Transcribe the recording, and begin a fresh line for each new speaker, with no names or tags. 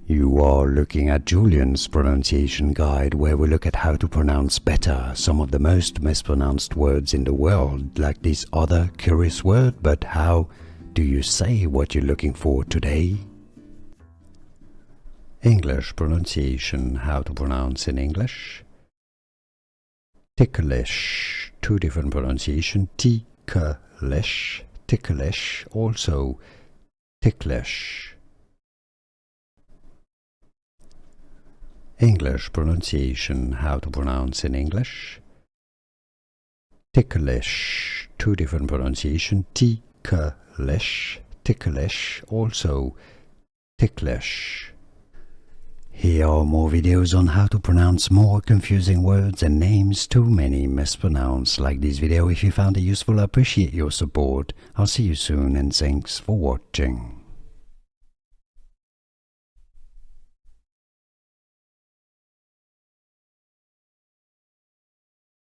You are looking at Julian's pronunciation guide, where we look at how to pronounce better some of the most mispronounced words in the world, like this other curious word. But how do you say what you're looking for today? English pronunciation, how to pronounce in English. Ticklish, two different pronunciation, ticklish, ticklish, also ticklish. English pronunciation, how to pronounce in English. Ticklish, two different pronunciation, ticklish, ticklish, also ticklish. Here are more videos on how to pronounce more confusing words and names too many mispronounced. Like this video if you found it useful. I appreciate your support. I'll see you soon and thanks for watching.